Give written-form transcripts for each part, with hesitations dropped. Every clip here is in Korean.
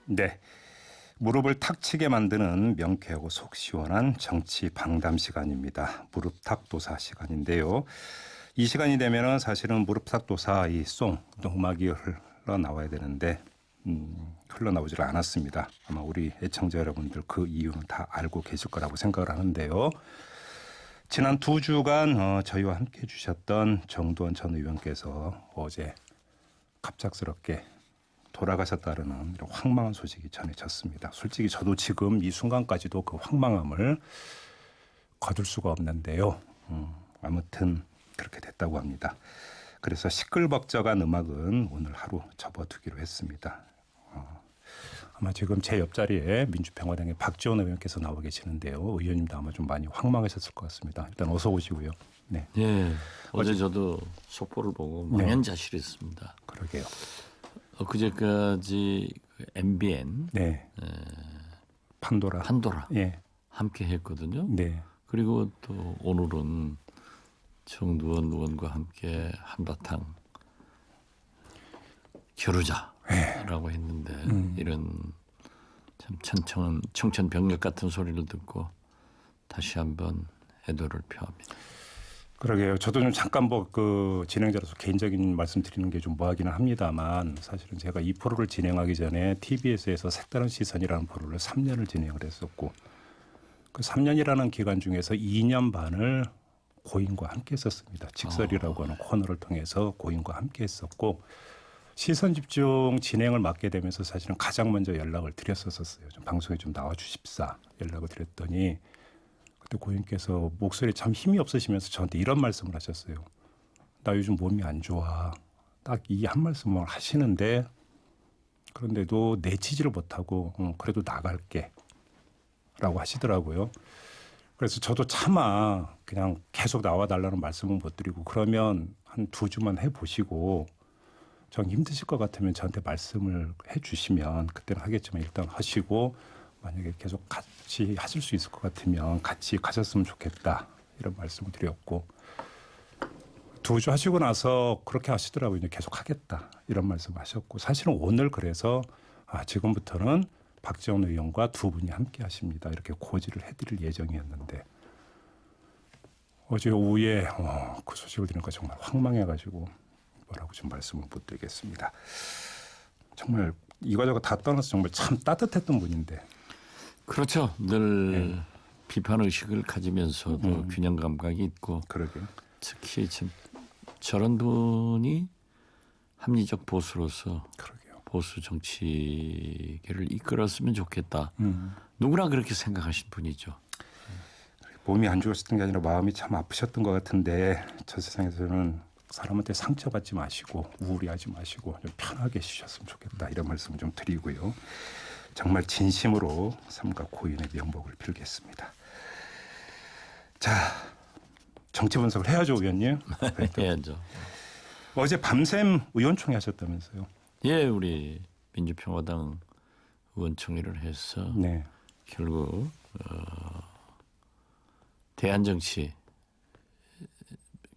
네, 무릎을 탁 치게 만드는 명쾌하고 속 시원한 정치 방담 시간입니다. 무릎탁도사 시간인데요. 이 시간이 되면은 사실은 무릎탁도사 이 송, 또 음악이 흘러나와야 되는데 흘러나오질 않았습니다. 아마 우리 애청자 여러분들 그 이유는 다 알고 계실 거라고 생각을 하는데요. 지난 2주간 저희와 함께 해주셨던 정두원 전 의원께서 어제 갑작스럽게 돌아가셨다는 이런 황망한 소식이 전해졌습니다. 솔직히 저도 지금 이 순간까지도 그 황망함을 거둘 수가 없는데요. 아무튼 그렇게 됐다고 합니다. 그래서 시끌벅적한 음악은 오늘 하루 접어두기로 했습니다. 아마 지금 제 옆자리에 민주평화당의 박지원 의원께서 나와 계시는데요. 의원님도 아마 좀 많이 황망하셨을 것 같습니다. 일단 어서 오시고요. 네. 예. 어제 저도 속보를 보고 망연자실했습니다. 그러게요. 그제까지 MBN 네. 판도라. 예. 함께 했거든요. 네. 그리고 또 오늘은 정두원 의원과 함께 한바탕 겨루자라고 했는데 이런 참 청천벽력 같은 소리를 듣고 다시 한번 애도를 표합니다. 그러게요. 저도 좀 잠깐 그 진행자로서 개인적인 말씀 드리는 게 좀 뭐하기는 합니다만 사실은 제가 이 프로를 진행하기 전에 TBS에서 색다른 시선이라는 프로를 3년을 진행을 했었고 그 3년이라는 기간 중에서 2년 반을 고인과 함께 했었습니다. 직설이라고 하는 코너를 통해서 고인과 함께 했었고 시선 집중 진행을 맡게 되면서 사실은 가장 먼저 연락을 드렸었어요. 좀 방송에 좀 나와 주십사 연락을 드렸더니 그때 고인께서 목소리에 참 힘이 없으시면서 저한테 이런 말씀을 하셨어요. 나 요즘 몸이 안 좋아. 딱 이 한 말씀을 하시는데 그런데도 내치지를 못하고 그래도 나갈게 라고 하시더라고요. 그래서 저도 차마 그냥 계속 나와달라는 말씀은 못 드리고 그러면 한 2주만 해보시고 전 힘드실 것 같으면 저한테 말씀을 해주시면 그때는 하겠지만 일단 하시고 만약에 계속 같이 하실 수 있을 것 같으면 같이 가셨으면 좋겠다 이런 말씀을 드렸고 2주 하시고 나서 그렇게 하시더라고요. 이제 계속 하겠다 이런 말씀하셨고 사실은 오늘 그래서 지금부터는 박지원 의원과 두 분이 함께 하십니다. 이렇게 고지를 해드릴 예정이었는데 어제 오후에 그 소식을 들으니까 정말 황망해가지고 뭐라고 좀 말씀을 못 드리겠습니다. 정말 이거저거 다 떠나서 정말 참 따뜻했던 분인데 그렇죠. 늘 비판 의식을 가지면서도 균형 감각이 있고 그러게요. 특히 참 저런 분이 합리적 보수로서 그러게요. 보수 정치계를 이끌었으면 좋겠다. 누구나 그렇게 생각하신 분이죠. 몸이 안 좋으셨던 게 아니라 마음이 참 아프셨던 것 같은데 저 세상에서는 사람한테 상처받지 마시고 우울해하지 마시고 좀 편하게 쉬셨으면 좋겠다 이런 말씀을 좀 드리고요. 정말 진심으로 삼가 고인의 명복을 빌겠습니다. 자, 정치 분석을 해야죠, 의원님. 해야죠. 어제 밤샘 의원총회 하셨다면서요? 예, 우리 민주평화당 의원총회를 해서 네. 결국 대한정치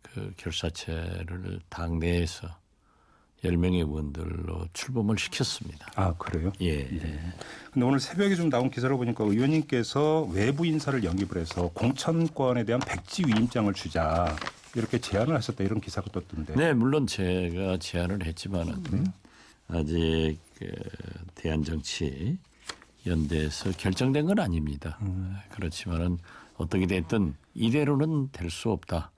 그 결사체를 당 내에서 10명의 의원들로 출범을 시켰습니다. 아, 그래요? 예. 근데 오늘 새벽에 좀 나온 기사를 보니까 의원님께서 외부 인사를 영입을 해서 공천권에 대한 백지 위임장을 주자 이렇게 제안을 하셨다 이런 기사가 떴던데. 네, 물론 제가 제안을 했지만은 아직 대한정치 연대에서 결정된 건 아닙니다. 그렇지만은 어떻게 됐든 이대로는 될 수 없다.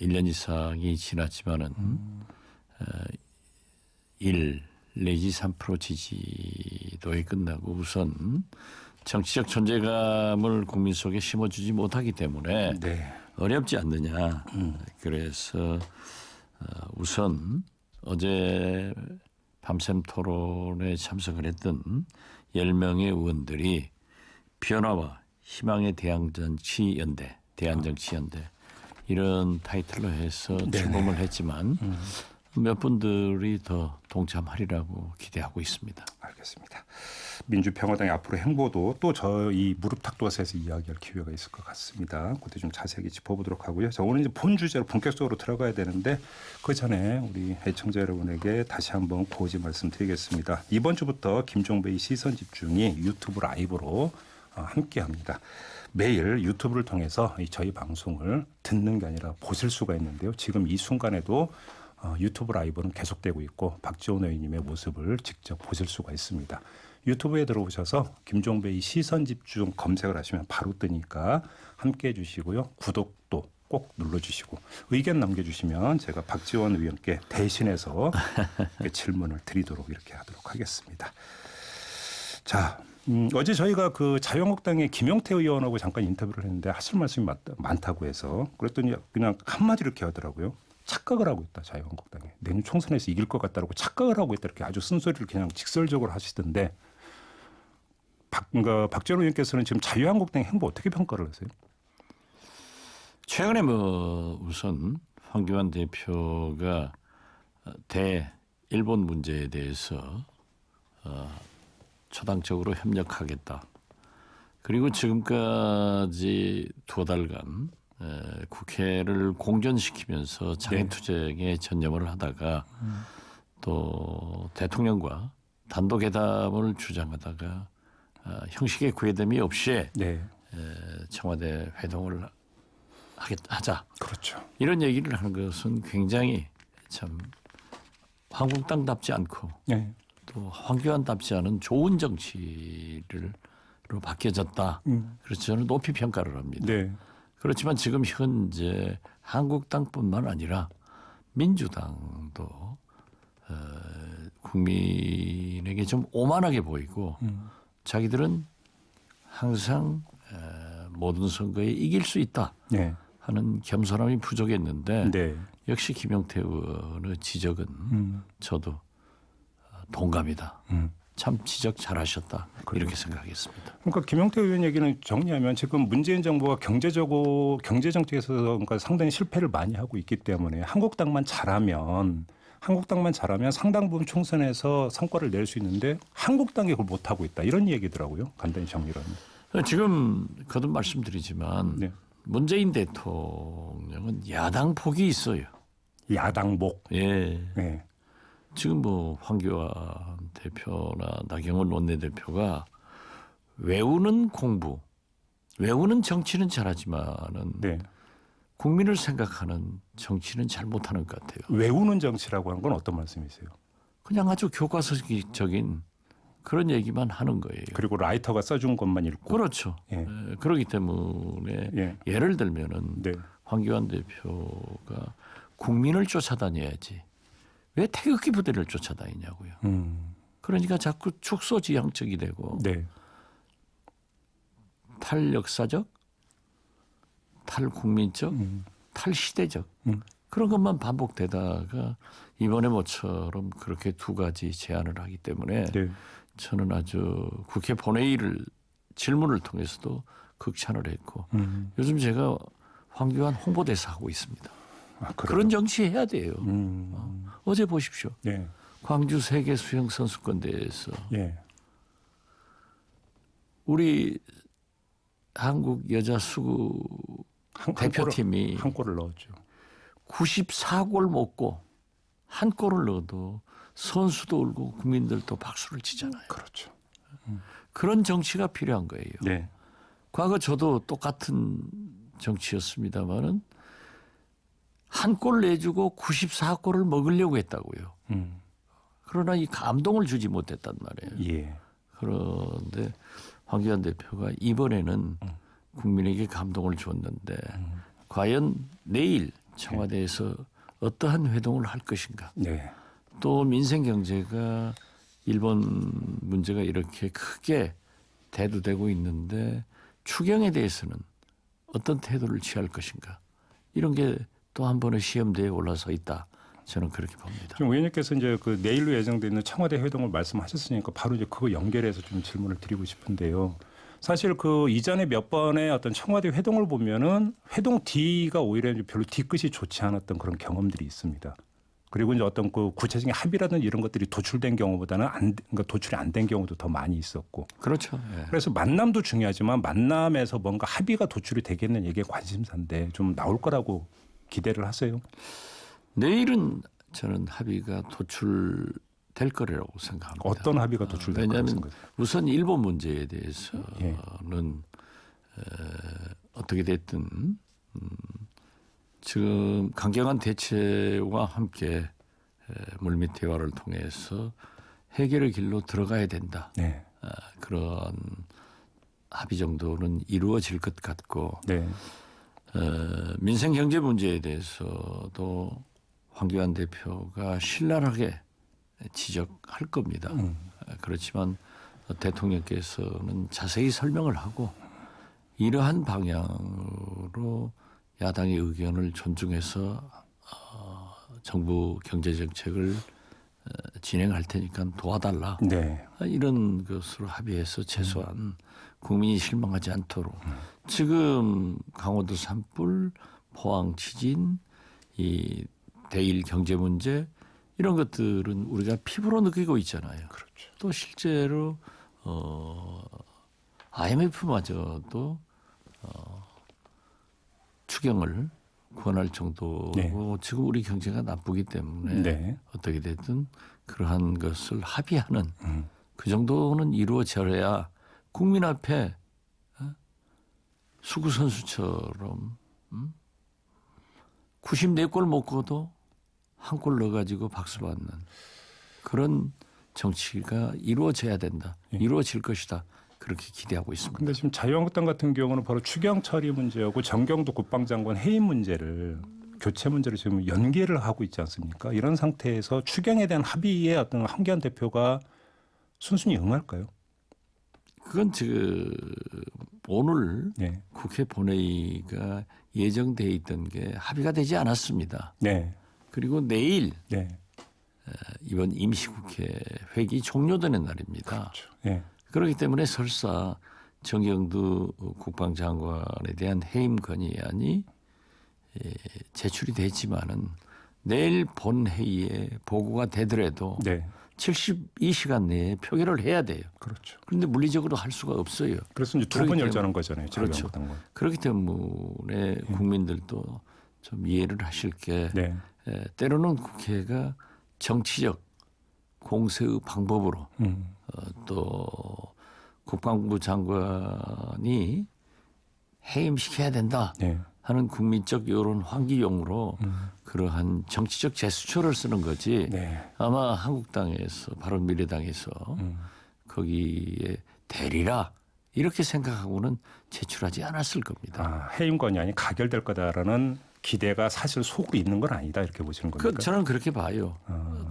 1년 이상이 지났지만은 1 내지 3% 지지도에 끝나고 우선 정치적 존재감을 국민 속에 심어주지 못하기 때문에 어렵지 않느냐. 그래서 우선 어제 밤샘 토론에 참석을 했던 10명의 의원들이 변화와 희망의 대한정치연대 이런 타이틀로 해서 출범을 했지만 몇 분들이 더 동참하리라고 기대하고 있습니다. 알겠습니다. 하겠습니다. 민주평화당의 앞으로 행보도 또 저희 무릎탁도사에서 이야기할 기회가 있을 것 같습니다. 그때 좀 자세하게 짚어보도록 하고요. 자, 오늘 이제 본 주제로 본격적으로 들어가야 되는데 그 전에 우리 애청자 여러분에게 다시 한번 고지 말씀드리겠습니다. 이번 주부터 김종배의 시선집중이 유튜브 라이브로 함께합니다. 매일 유튜브를 통해서 저희 방송을 듣는 게 아니라 보실 수가 있는데요. 지금 이 순간에도 유튜브 라이브는 계속되고 있고 박지원 의원님의 모습을 직접 보실 수가 있습니다. 유튜브에 들어오셔서 김종배의 시선집중 검색을 하시면 바로 뜨니까 함께해 주시고요. 구독도 꼭 눌러주시고 의견 남겨주시면 제가 박지원 의원께 대신해서 질문을 드리도록 이렇게 하도록 하겠습니다. 자, 어제 저희가 그 자유한국당의 김용태 의원하고 잠깐 인터뷰를 했는데 하실 말씀이 많다고 해서 그랬더니 그냥 한마디로 이렇게 하더라고요. 착각을 하고 있다. 자유한국당이. 내년 총선에서 이길 것 같다고 착각을 하고 있다. 이렇게 아주 쓴소리를 그냥 직설적으로 하시던데 박지원 의원께서는 지금 자유한국당의 행보 어떻게 평가를 하세요? 최근에 우선 황교안 대표가 일본 문제에 대해서 초당적으로 협력하겠다. 그리고 지금까지 2달간 국회를 공전시키면서 장애투쟁에 전념을 하다가 또 대통령과 단독회담을 주장하다가 형식의 구애됨이 없이 청와대 회동을 하자. 그렇죠. 이런 얘기를 하는 것은 굉장히 참 한국당답지 않고 또 황교안답지 않은 좋은 정치로 바뀌어졌다. 그래서 저는 높이 평가를 합니다. 그렇지만 지금 현재 한국당뿐만 아니라 민주당도 국민에게 좀 오만하게 보이고 자기들은 항상 모든 선거에 이길 수 있다 하는 겸손함이 부족했는데 역시 김용태 의원의 지적은 저도 동감이다. 참 지적 잘하셨다. 이렇게 생각했습니다. 그러니까 김용태 의원 얘기는 정리하면 지금 문재인 정부가 경제 정책에서 그러니까 상당히 실패를 많이 하고 있기 때문에 한국당만 잘하면 상당 부분 총선에서 성과를 낼 수 있는데 한국당이 그걸 못 하고 있다. 이런 얘기더라고요. 간단히 정리를 하면. 지금 거듭 말씀드리지만 문재인 대통령은 야당 복이 있어요. 야당복. 지금 황교안 대표나 나경원 원내대표가 외우는 공부, 외우는 정치는 잘하지만은 국민을 생각하는 정치는 잘 못하는 것 같아요. 외우는 정치라고 하는 건 어떤 말씀이세요? 그냥 아주 교과서적인 그런 얘기만 하는 거예요. 그리고 라이터가 써준 것만 읽고. 그렇죠. 그렇기 때문에 예를 들면은 황교안 대표가 국민을 쫓아다녀야지. 왜 태극기 부대를 쫓아다니냐고요. 그러니까 자꾸 축소지향적이 되고 탈역사적, 탈국민적, 탈시대적 그런 것만 반복되다가 이번에 모처럼 그렇게 2가지 제안을 하기 때문에 저는 아주 국회 본회의를 질문을 통해서도 극찬을 했고 요즘 제가 황교안 홍보대사 하고 있습니다. 그런 정치 해야 돼요. 어제 보십시오. 광주 세계 수영 선수권대회에서 우리 한국 여자 수구 대표팀이 한 골을 넣었죠. 94골 먹고 한 골을 넣어도 선수도 울고 국민들도 박수를 치잖아요. 그렇죠. 그런 정치가 필요한 거예요. 과거 저도 똑같은 정치였습니다마는 한 골 내주고 94골을 먹으려고 했다고요. 그러나 이 감동을 주지 못했단 말이에요. 그런데 황교안 대표가 이번에는 국민에게 감동을 줬는데 과연 내일 청와대에서 어떠한 회동을 할 것인가. 또 민생 경제가 일본 문제가 이렇게 크게 대두되고 있는데 추경에 대해서는 어떤 태도를 취할 것인가. 이런 게 또 한 번의 시험대에 올라서 있다. 저는 그렇게 봅니다. 지금 의원님께서 이제 그 내일로 예정돼 있는 청와대 회동을 말씀하셨으니까 바로 이제 그거 연결해서 좀 질문을 드리고 싶은데요. 사실 그 이전에 몇 번의 어떤 청와대 회동을 보면은 회동 뒤가 오히려 별로 뒤끝이 좋지 않았던 그런 경험들이 있습니다. 그리고 이제 어떤 그 구체적인 합의라든지 이런 것들이 도출된 경우보다는 그러니까 도출이 안 된 경우도 더 많이 있었고. 그렇죠. 예. 그래서 만남도 중요하지만 만남에서 뭔가 합의가 도출이 되겠는 이게 관심사인데 좀 나올 거라고 기대를 하세요. 내일은 저는 합의가 도출될 거라고 생각합니다. 어떤 합의가 도출될 거라고 왜냐하면 생각하세요? 우선 일본 문제에 대해서는 예. 어떻게 됐든 지금 강경한 대체와 함께 물밑 대화를 통해서 해결의 길로 들어가야 된다. 네. 그런 합의 정도는 이루어질 것 같고 네. 민생 경제 문제에 대해서도 황교안 대표가 신랄하게 지적할 겁니다. 그렇지만 대통령께서는 자세히 설명을 하고 이러한 방향으로 야당의 의견을 존중해서 정부 경제 정책을 진행할 테니까 도와달라. 네. 이런 것으로 합의해서 최소한 국민이 실망하지 않도록 지금 강원도 산불, 포항 지진, 이 대일 경제 문제 이런 것들은 우리가 피부로 느끼고 있잖아요. 그렇죠. 또 실제로 IMF마저도 추경을 권할 정도로 네. 지금 우리 경제가 나쁘기 때문에 네. 어떻게 됐든 그러한 것을 합의하는 그 정도는 이루어져야 국민 앞에 수구 선수처럼 94골 먹고도 한 골 넣어가지고 박수 받는 그런 정치가 이루어져야 된다. 이루어질 것이다. 그렇게 기대하고 있습니다. 근데 지금 자유한국당 같은 경우는 바로 추경 처리 문제하고 정경도 국방장관 해임 문제를 교체 문제를 지금 연계를 하고 있지 않습니까? 이런 상태에서 추경에 대한 합의에 어떤 황교안 대표가 순순히 응할까요? 그건 지금 오늘 네. 국회 본회의가 예정돼 있던 게 합의가 되지 않았습니다. 네. 그리고 내일 네. 이번 임시국회 회기 종료되는 날입니다. 그렇죠. 네. 그렇기 때문에 설사 정경두 국방장관에 대한 해임 건의안이 제출이 됐지만은 내일 본회의에 보고가 되더라도 네. 72시간 내에 표결을 해야 돼요. 그렇죠. 그런데 물리적으로 할 수가 없어요. 그래서 이제 두 번 열자는 거잖아요. 그렇죠. 자유한국당은. 그렇기 때문에 국민들도 좀 이해를 하실 게 네. 때로는 국회가 정치적 공세의 방법으로 또 국방부 장관이 해임시켜야 된다 네. 하는 국민적 여론 환기용으로 그러한 정치적 제스처를 쓰는 거지 네. 아마 한국당에서 바른미래당에서 거기에 대리라 이렇게 생각하고는 제출하지 않았을 겁니다. 아, 해임 건의안이 가결될 거다라는 기대가 사실 속으로 있는 건 아니다 이렇게 보시는 겁니까? 저는 그렇게 봐요.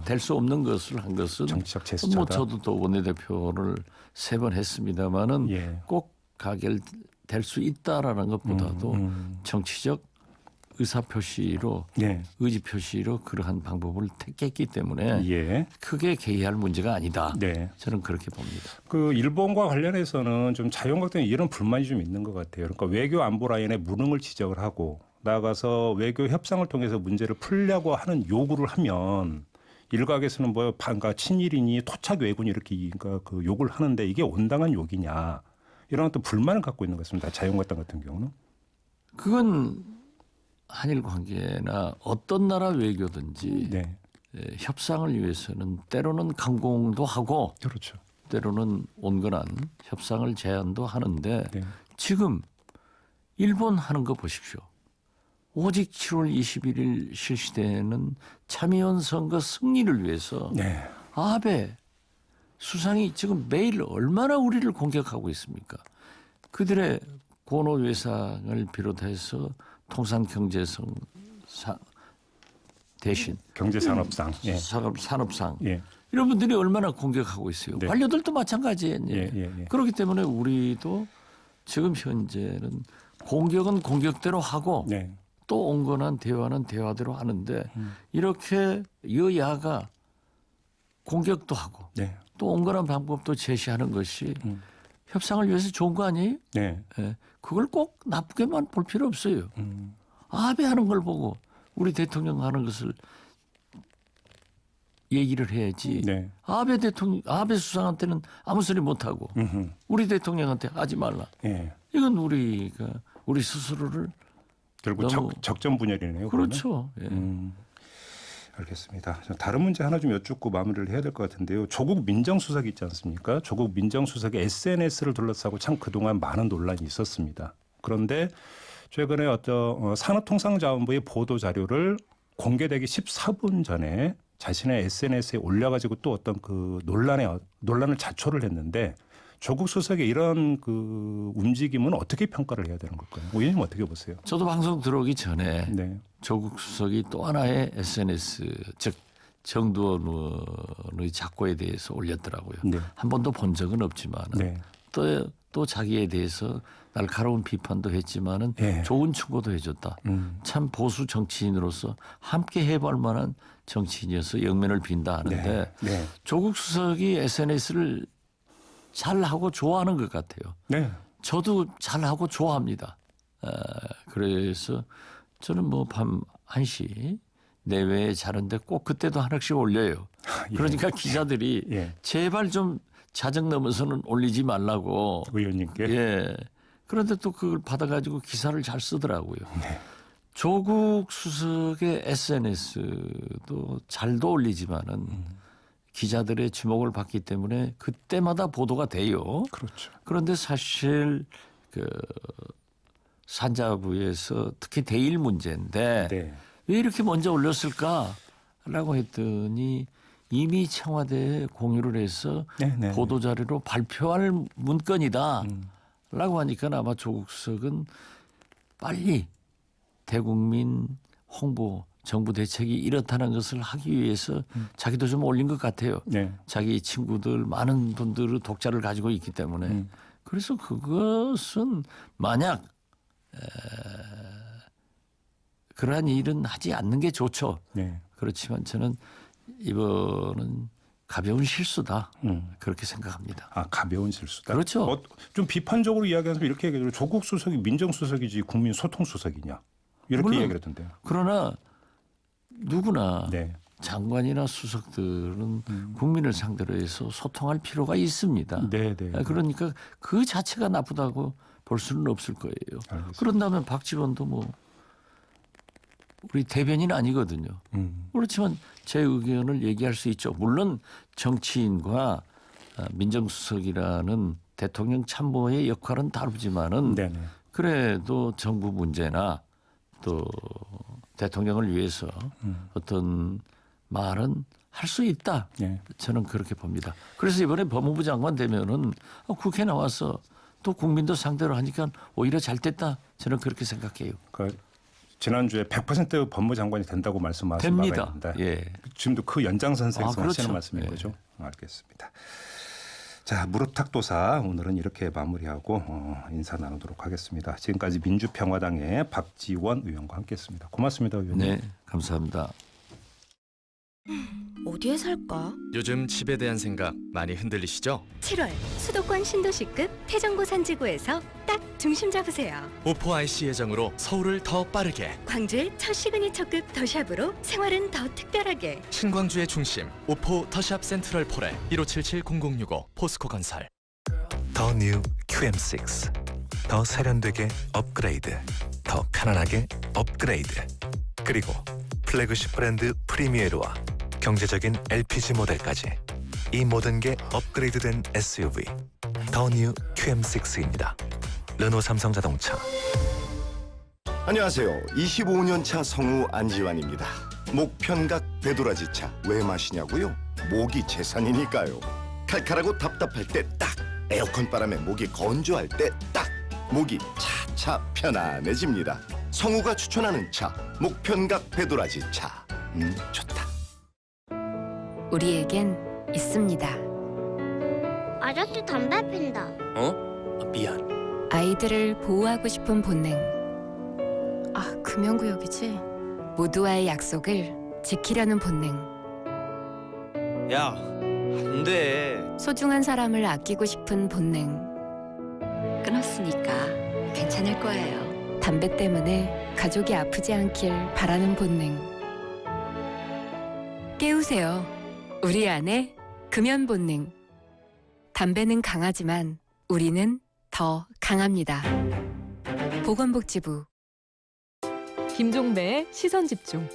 될 수 없는 것을 한 것은 정치적 제스처다. 뭐 저도 또 원내대표를 3번 했습니다마는 예. 꼭 가결될 수 있다라는 것보다도 정치적 의사표시로 네. 의지표시로 그러한 방법을 택했기 때문에 예. 크게 개의할 문제가 아니다. 네. 저는 그렇게 봅니다. 그 일본과 관련해서는 좀 자유한국당에 이런 불만이 좀 있는 것 같아요. 그러니까 외교 안보 라인의 무능을 지적을 하고 나아가서 외교 협상을 통해서 문제를 풀려고 하는 요구를 하면 일각에서는 뭐 그러니까 친일이니 토착 왜군이 이렇게 그러니까 그 욕을 하는데 이게 온당한 욕이냐 이런 어떤 불만을 갖고 있는 것 같습니다. 자유한국당 같은 경우는. 그건 한일 관계나 어떤 나라 외교든지 네. 협상을 위해서는 때로는 강공도 하고 그렇죠. 때로는 온건한 협상을 제안도 하는데 네. 지금 일본 하는 거 보십시오. 오직 7월 21일 실시되는 참의원 선거 승리를 위해서 네. 아베 수상이 지금 매일 얼마나 우리를 공격하고 있습니까? 그들의 고노 외상을 비롯해서 통상경제성 대신 경제산업상. 예. 산업상 예. 이런 분들이 얼마나 공격하고 있어요. 네. 관료들도 마찬가지예요. 예. 그렇기 때문에 우리도 지금 현재는 공격은 공격대로 하고 네. 또 온건한 대화는 대화대로 하는데 이렇게 여야가 공격도 하고 네. 또 온건한 방법도 제시하는 것이 협상을 위해서 좋은 거 아니에요? 네. 예. 그걸 꼭 나쁘게만 볼 필요 없어요. 아베 하는 걸 보고 우리 대통령 하는 것을 얘기를 해야지. 네. 아베 수상한테는 아무 소리 못 하고 우리 대통령한테 하지 말라. 예. 이건 우리 스스로를 결국 너무 적정 분열이네요. 그렇죠. 예. 알겠습니다. 다른 문제 하나 좀 여쭙고 마무리를 해야 될 것 같은데요. 조국 민정수석이 있지 않습니까? 조국 민정수석의 SNS를 둘러싸고 참 그동안 많은 논란이 있었습니다. 그런데 최근에 어떤 산업통상자원부의 보도 자료를 공개되기 14분 전에 자신의 SNS에 올려가지고 또 어떤 그 논란을 자초를 했는데 조국 수석의 이런 그 움직임은 어떻게 평가를 해야 되는 걸까요? 의원님 어떻게 보세요? 저도 방송 들어오기 전에 네. 조국 수석이 또 하나의 SNS 즉 정두원 의원의 작고에 대해서 올렸더라고요. 네. 한 번도 본 적은 없지만 네. 또 자기에 대해서 날카로운 비판도 했지만은 네. 좋은 충고도 해줬다. 참 보수 정치인으로서 함께 해볼 만한 정치인이어서 영면을 빈다 하는데 네. 네. 조국 수석이 SNS를 잘하고 좋아하는 것 같아요. 네. 저도 잘하고 좋아합니다. 그래서 저는 뭐 밤 1시 내외에 자는데 꼭 그때도 하나씩 올려요. 예. 그러니까 기자들이 예. 제발 좀 자정 넘어서는 올리지 말라고. 의원님께. 예. 그런데 또 그걸 받아가지고 기사를 잘 쓰더라고요. 네. 조국 수석의 SNS도 잘도 올리지만은 기자들의 주목을 받기 때문에 그때마다 보도가 돼요. 그렇죠. 그런데 사실 그 산자부에서 특히 대일 문제인데 네. 왜 이렇게 먼저 올렸을까라고 했더니 이미 청와대에 공유를 해서 네, 네. 보도 자료로 발표할 문건이다라고 하니까 아마 조국 수석은 빨리 대국민 홍보 정부 대책이 이렇다는 것을 하기 위해서 자기도 좀 올린 것 같아요. 네. 자기 친구들 많은 분들의 독자를 가지고 있기 때문에 그래서 그것은 만약 그러한 일은 하지 않는 게 좋죠. 네. 그렇지만 저는 이번은 가벼운 실수다 그렇게 생각합니다. 아, 가벼운 실수다. 그렇죠. 좀 비판적으로 이야기하면서 이렇게 얘기해요. 조국 수석이 민정수석이지 국민 소통수석이냐 이렇게 물론 이야기를 하던데요. 그러나 누구나 네. 장관이나 수석들은 국민을 상대로 해서 소통할 필요가 있습니다. 네, 네. 그러니까 그 자체가 나쁘다고 볼 수는 없을 거예요. 알겠습니다. 그런다면 박지원도 뭐 우리 대변인 아니거든요. 그렇지만 제 의견을 얘기할 수 있죠. 물론 정치인과 민정수석이라는 대통령 참모의 역할은 다르지만은 네네. 그래도 정부 문제나 또 대통령을 위해서 어떤 말은 할 수 있다. 네. 저는 그렇게 봅니다. 그래서 이번에 법무부 장관 되면은 국회 나와서 또 국민도 상대로 하니까 오히려 잘 됐다. 저는 그렇게 생각해요. 그러니까 지난주에 100% 법무장관이 된다고 말씀하신 바가 됩니다. 있는데 예. 지금도 그 연장선상에서 그렇죠. 하시는 말씀인 예. 거죠? 알겠습니다. 자, 무릎탁도사 오늘은 이렇게 마무리하고 인사 나누도록 하겠습니다. 지금까지 민주평화당의 박지원 의원과 함께했습니다. 고맙습니다, 의원님. 네, 감사합니다. 어디에 살까? 요즘 집에 대한 생각 많이 흔들리시죠? 7월 수도권 신도시급 태정고 산지구에서 딱 중심 잡으세요. 오포 IC 예정으로 서울을 더 빠르게, 광주의 첫 시그니처급 더샵으로 생활은 더 특별하게. 신광주의 중심 오포 더샵 센트럴 폴에 1577-0065 포스코건설. 더 뉴 QM6 더 세련되게 업그레이드, 더 편안하게 업그레이드, 그리고 플래그십 브랜드 프리미에르와 경제적인 LPG 모델까지 이 모든 게 업그레이드된 SUV 더 뉴 QM6입니다. 르노 삼성자동차. 안녕하세요. 25년차 성우 안지환입니다. 목편각 배도라지차 왜 마시냐고요? 목이 재산이니까요. 칼칼하고 답답할 때 딱, 에어컨 바람에 목이 건조할 때 딱, 목이 차차 편안해집니다. 성우가 추천하는 차, 목편각 배도라지차. 좋다. 우리에겐 있습니다. 아저씨 담배 핀다. 미안. 아이들을 보호하고 싶은 본능. 아, 금연구역이지. 모두와의 약속을 지키려는 본능. 야, 안 돼. 소중한 사람을 아끼고 싶은 본능. 끊었으니까 괜찮을 거예요. 담배 때문에 가족이 아프지 않길 바라는 본능. 깨우세요. 우리 안에 금연 본능. 담배는 강하지만 우리는 더 강합니다. 보건복지부. 김종배의 시선집중.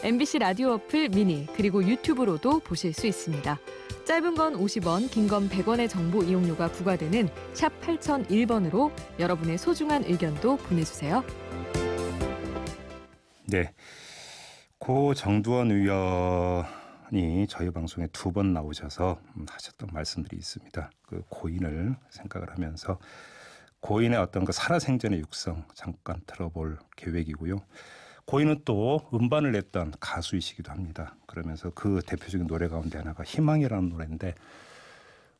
MBC 라디오 어플 미니 그리고 유튜브로도 보실 수 있습니다. 짧은 건 50원, 긴 건 100원의 정보 이용료가 부과되는 샵 8001번으로 여러분의 소중한 의견도 보내주세요. 네, 고 정두원 의원이 저희 방송에 2번 나오셔서 하셨던 말씀들이 있습니다. 그 고인을 생각을 하면서 고인의 어떤 그 살아생전의 육성 잠깐 들어볼 계획이고요. 고인은 또 음반을 냈던 가수이시기도 합니다. 그러면서 그 대표적인 노래 가운데 하나가 희망이라는 노래인데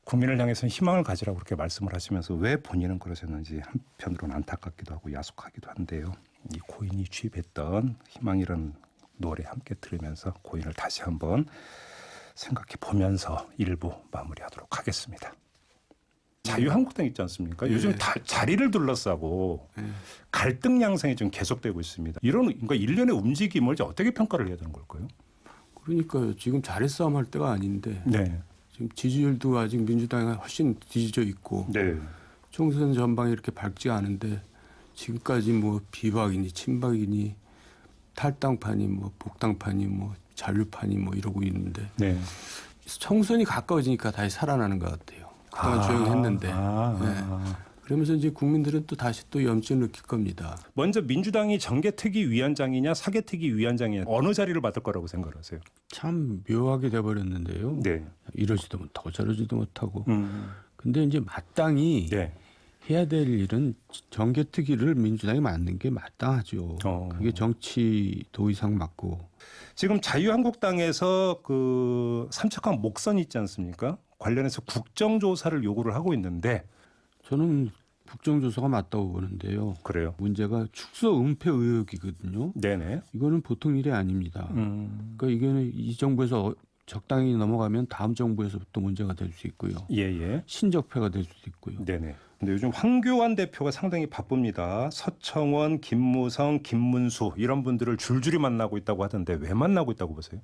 국민을 향해서는 희망을 가지라고 그렇게 말씀을 하시면서 왜 본인은 그러셨는지 한편으로는 안타깝기도 하고 야속하기도 한데요. 이 고인이 취입했던 희망이라는 노래 함께 들으면서 고인을 다시 한번 생각해 보면서 1부 마무리하도록 하겠습니다. 자유한국당 있지 않습니까? 요즘 다 자리를 둘러싸고 갈등 양상이 좀 계속되고 있습니다. 이런 그러니까 일련의 움직임을 이제 어떻게 평가를 해야 되는 걸까요? 그러니까요. 지금 자리 싸움 할 때가 아닌데 네. 지금 지지율도 아직 민주당이 훨씬 뒤져 있고 네. 총선 전방이 이렇게 밝지 않은데 지금까지 뭐 비박이니 친박이니 탈당파니 뭐 복당파니 뭐 잔류파니 뭐 이러고 있는데 네. 총선이 가까워지니까 다시 살아나는 것 같아요. 그동안 조용히 했는데. 그러면서 이제 국민들은 또 다시 또 염증을 느낄 겁니다. 먼저 민주당이 정개특위 위원장이냐 사개특위 위원장이냐 어느 자리를 맡을 거라고 생각하세요? 참 묘하게 돼버렸는데요. 네. 이러지도 못하고 저러지도 못하고. 근데 이제 마땅히 네. 해야 될 일은 정개특위를 민주당이 맡는 게 마땅하죠. 그게 정치 도의상 맞고. 지금 자유한국당에서 그 삼척항 목선이 있지 않습니까? 관련해서 국정조사를 요구를 하고 있는데 저는 국정조사가 맞다고 보는데요. 그래요? 문제가 축소 은폐 의혹이거든요. 네네. 이거는 보통 일이 아닙니다. 그러니까 이거는 이 정부에서 적당히 넘어가면 다음 정부에서부터 문제가 될 수 있고요. 예예. 신적폐가 될 수도 있고요. 네네. 근데 요즘 황교안 대표가 상당히 바쁩니다. 서청원, 김무성, 김문수 이런 분들을 줄줄이 만나고 있다고 하던데 왜 만나고 있다고 보세요?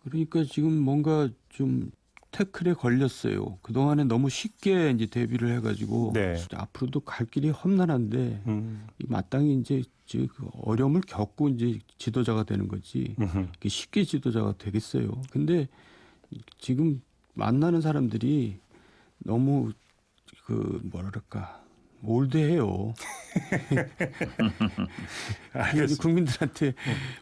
그러니까 지금 뭔가 좀 태클에 걸렸어요. 그동안에 너무 쉽게 이제 대비를 해가지고 네. 앞으로도 갈 길이 험난한데 이 마땅히 이제 그 어려움을 겪고 이제 지도자가 되는 거지 쉽게 지도자가 되겠어요. 근데 지금 만나는 사람들이 너무 그 뭐랄까 올드해요. 국민들한테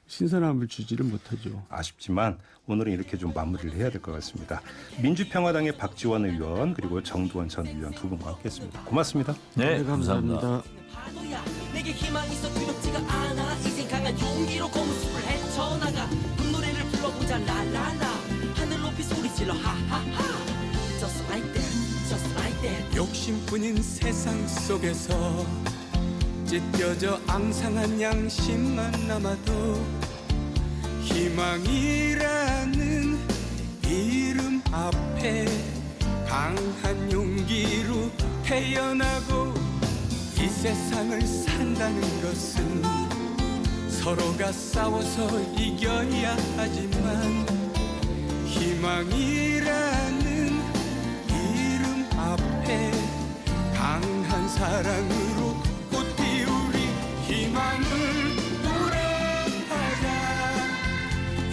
신선함을 주지를 못하죠. 아쉽지만 오늘은 이렇게 좀 마무리를 해야 될 것 같습니다. 민주평화당의 박지원 의원 그리고 정두원 전 의원 두 분과 함께했습니다. 고맙습니다. 네, 감사합니다. 내게 희망이 있어 두렵지가 않아 이젠 강한 용기로 고무숲을 헤쳐나가 굿노래를 불러보자 라라라 하늘 높이 소리질러 하하하 Just like that, just like that 욕심뿐인 세상 속에서 찢겨져 앙상한 양심만 남아도 희망이라는 이름 앞에 강한 용기로 태어나고 이 세상을 산다는 것은 서로가 싸워서 이겨야 하지만 희망이라는 이름 앞에 강한 사랑으로 꽃피우리 희망을 노래하자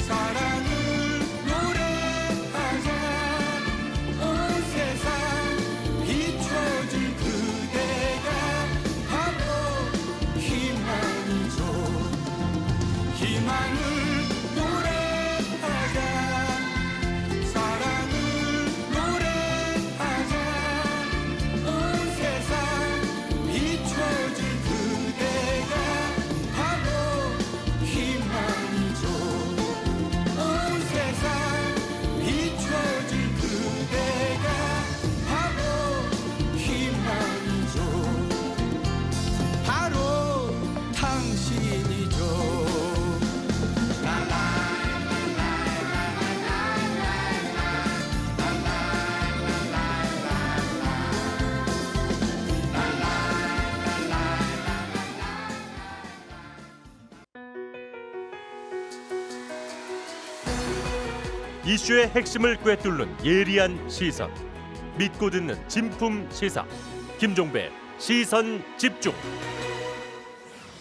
사랑을 노래하자 온 세상 비춰줄 그대가 바로 희망이죠 희망을 노래하자 사랑을 노래하자 온 세상 비춰 이슈의 핵심을 꿰뚫는 예리한 시선, 믿고 듣는 진품 시사 김종배 시선 집중.